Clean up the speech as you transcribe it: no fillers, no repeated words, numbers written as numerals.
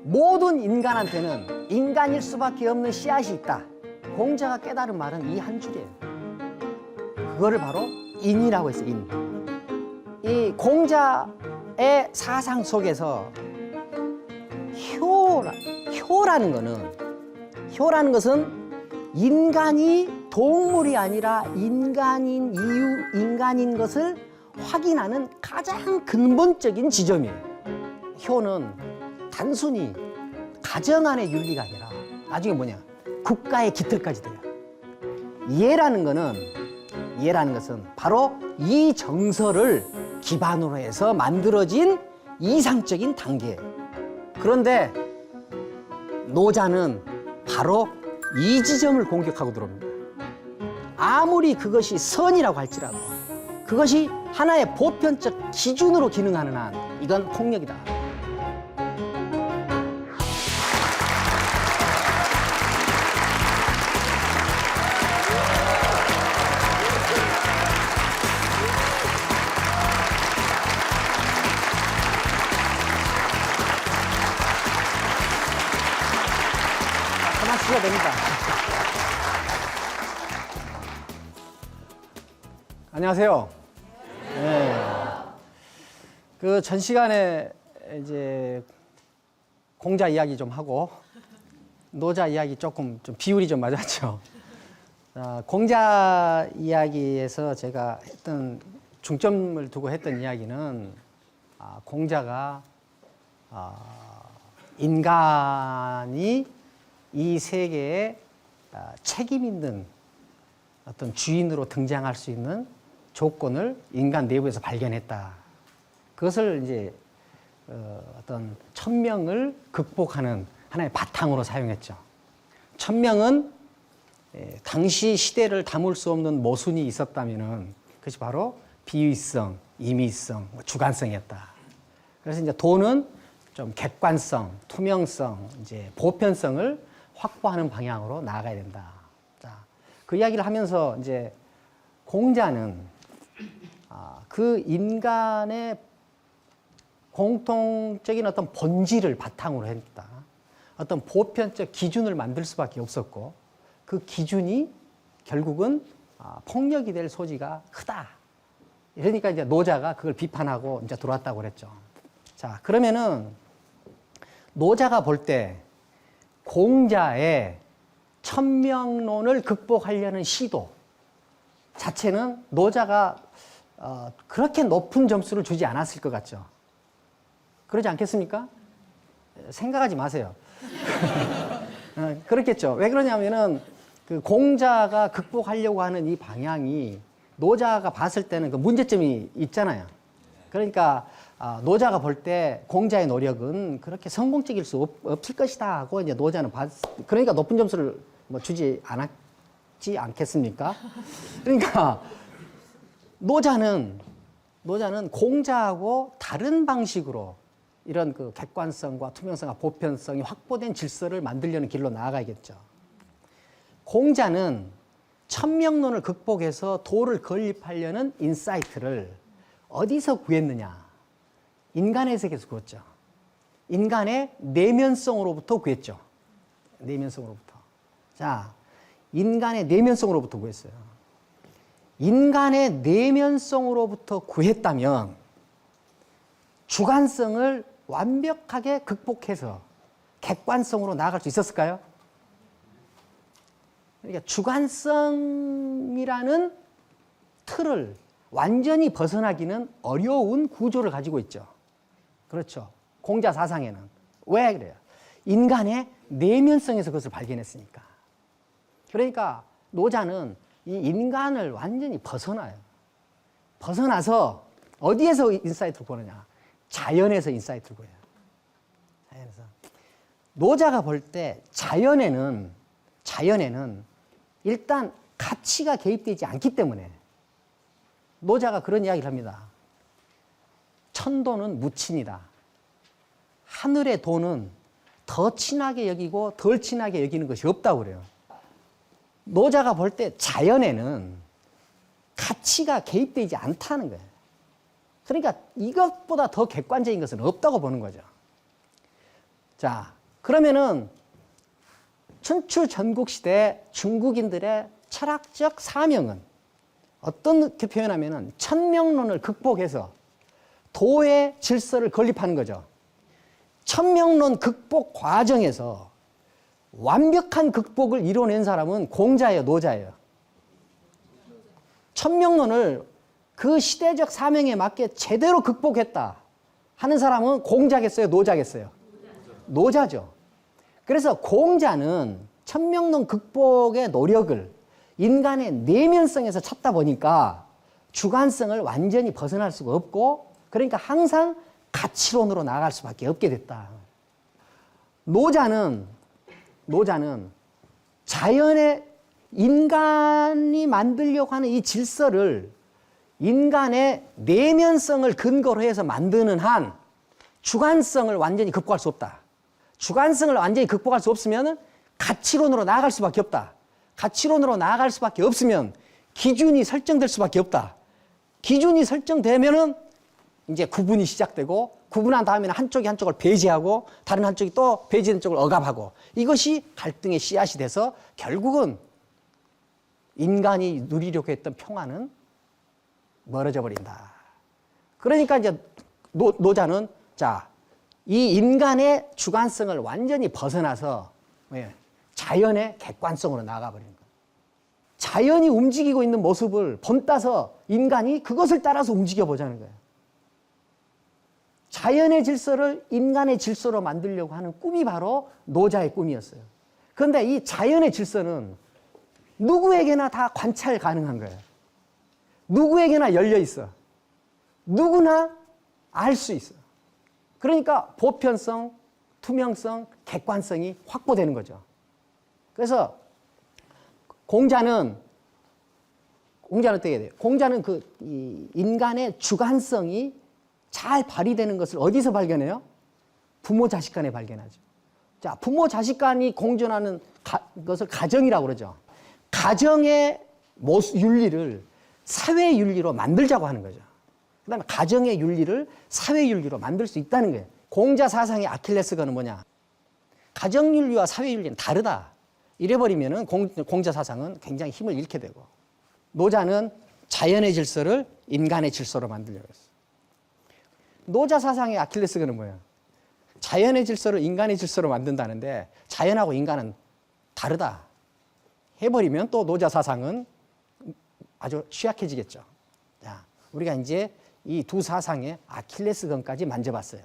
모든 인간한테는 인간일 수밖에 없는 씨앗이 있다. 공자가 깨달은 말은 이 한 줄이에요. 그거를 바로 인이라고 했어요. 인. 이 공자의 사상 속에서 효라는 것은 인간이 동물이 아니라 인간인 이유, 인간인 것을 확인하는 가장 근본적인 지점이에요. 효는 단순히 가정 안의 윤리가 아니라 나중에 뭐냐? 국가의 깃털까지 돼요. 예라는 것은 바로 이 정서를 기반으로 해서 만들어진 이상적인 단계예요. 그런데 노자는 바로 이 지점을 공격하고 들어옵니다. 아무리 그것이 선이라고 할지라도 그것이 하나의 보편적 기준으로 기능하는 한 이건 폭력이다. 하나씩가 됩니다. 안녕하세요. 네. 그 전 시간에 이제 공자 이야기 좀 하고 노자 이야기 조금 좀 비율이 좀 맞았죠. 공자 이야기에서 제가 했던 중점을 두고 했던 이야기는 공자가 인간이 이 세계에 책임 있는 어떤 주인으로 등장할 수 있는 조건을 인간 내부에서 발견했다. 그것을 이제 어떤 천명을 극복하는 하나의 바탕으로 사용했죠. 천명은 당시 시대를 담을 수 없는 모순이 있었다면은 그것이 바로 비의성, 임의성, 주관성이었다. 그래서 이제 도는 좀 객관성, 투명성, 이제 보편성을 확보하는 방향으로 나아가야 된다. 자, 그 이야기를 하면서 이제 공자는 그 인간의 공통적인 어떤 본질을 바탕으로 했다. 어떤 보편적 기준을 만들 수밖에 없었고 그 기준이 결국은 폭력이 될 소지가 크다. 그러니까 이제 노자가 그걸 비판하고 이제 들어왔다고 그랬죠. 자, 그러면은 노자가 볼 때 공자의 천명론을 극복하려는 시도 자체는 노자가 그렇게 높은 점수를 주지 않았을 것 같죠. 그러지 않겠습니까? 생각하지 마세요. 그렇겠죠. 왜 그러냐면은 그 공자가 극복하려고 하는 이 방향이 노자가 봤을 때는 그 문제점이 있잖아요. 그러니까 노자가 볼 때 공자의 노력은 그렇게 성공적일 수 없을 것이다 하고 이제 노자는 그러니까 높은 점수를 뭐 주지 않았지 않겠습니까? 그러니까 노자는 공자하고 다른 방식으로 이런 그 객관성과 투명성과 보편성이 확보된 질서를 만들려는 길로 나아가야겠죠. 공자는 천명론을 극복해서 도를 건립하려는 인사이트를 어디서 구했느냐? 인간의 세계에서 구했죠. 인간의 내면성으로부터 구했죠. 내면성으로부터. 자, 인간의 내면성으로부터 구했어요. 인간의 내면성으로부터 구했다면 주관성을 완벽하게 극복해서 객관성으로 나아갈 수 있었을까요? 그러니까 주관성이라는 틀을 완전히 벗어나기는 어려운 구조를 가지고 있죠. 그렇죠. 공자 사상에는. 왜 그래요? 인간의 내면성에서 그것을 발견했으니까. 그러니까 노자는 이 인간을 완전히 벗어나요. 벗어나서 어디에서 인사이트를 구하느냐? 자연에서 인사이트를 구해요. 자연에서. 노자가 볼 때 자연에는 일단 가치가 개입되지 않기 때문에 노자가 그런 이야기를 합니다. 천도는 무친이다. 하늘의 도는 더 친하게 여기고 덜 친하게 여기는 것이 없다고 그래요. 노자가 볼 때 자연에는 가치가 개입되지 않다는 거예요. 그러니까 이것보다 더 객관적인 것은 없다고 보는 거죠. 자, 그러면은 춘추 전국시대 중국인들의 철학적 사명은 어떻게 표현하면은 천명론을 극복해서 도의 질서를 건립하는 거죠. 천명론 극복 과정에서 완벽한 극복을 이뤄낸 사람은 공자예요, 노자예요? 천명론을 그 시대적 사명에 맞게 제대로 극복했다 하는 사람은 공자겠어요, 노자겠어요? 노자죠. 그래서 공자는 천명론 극복의 노력을 인간의 내면성에서 찾다 보니까 주관성을 완전히 벗어날 수가 없고, 그러니까 항상 가치론으로 나아갈 수밖에 없게 됐다. 노자는 자연의 인간이 만들려고 하는 이 질서를 인간의 내면성을 근거로 해서 만드는 한 주관성을 완전히 극복할 수 없다. 주관성을 완전히 극복할 수 없으면 가치론으로 나아갈 수밖에 없다. 가치론으로 나아갈 수밖에 없으면 기준이 설정될 수밖에 없다. 기준이 설정되면은 이제 구분이 시작되고, 구분한 다음에는 한쪽이 한쪽을 배제하고 다른 한쪽이 또 배제된 쪽을 억압하고, 이것이 갈등의 씨앗이 돼서 결국은 인간이 누리려고 했던 평화는 멀어져 버린다. 그러니까 이제 노자는 이 인간의 주관성을 완전히 벗어나서 자연의 객관성으로 나가버리는 거예요. 자연이 움직이고 있는 모습을 본따서 인간이 그것을 따라서 움직여 보자는 거예요. 자연의 질서를 인간의 질서로 만들려고 하는 꿈이 바로 노자의 꿈이었어요. 그런데 이 자연의 질서는 누구에게나 다 관찰 가능한 거예요. 누구에게나 열려 있어. 누구나 알 수 있어. 그러니까 보편성, 투명성, 객관성이 확보되는 거죠. 그래서 공자는 어떻게 해야 돼요? 공자는 이 인간의 주관성이 잘 발휘되는 것을 어디서 발견해요? 부모 자식 간에 발견하죠. 자, 부모 자식 간이 공존하는 것을 가정이라고 그러죠. 가정의 윤리를 사회 윤리로 만들자고 하는 거죠. 그 다음에 가정의 윤리를 사회 윤리로 만들 수 있다는 거예요. 공자 사상의 아킬레스건은 뭐냐? 가정 윤리와 사회 윤리는 다르다. 이래버리면은 공자 사상은 굉장히 힘을 잃게 되고, 노자는 자연의 질서를 인간의 질서로 만들려고 했어요. 노자 사상의 아킬레스건은 뭐예요? 자연의 질서를 인간의 질서로 만든다는데 자연하고 인간은 다르다 해버리면 또 노자 사상은 아주 취약해지겠죠. 자, 우리가 이제 이 두 사상의 아킬레스건까지 만져봤어요.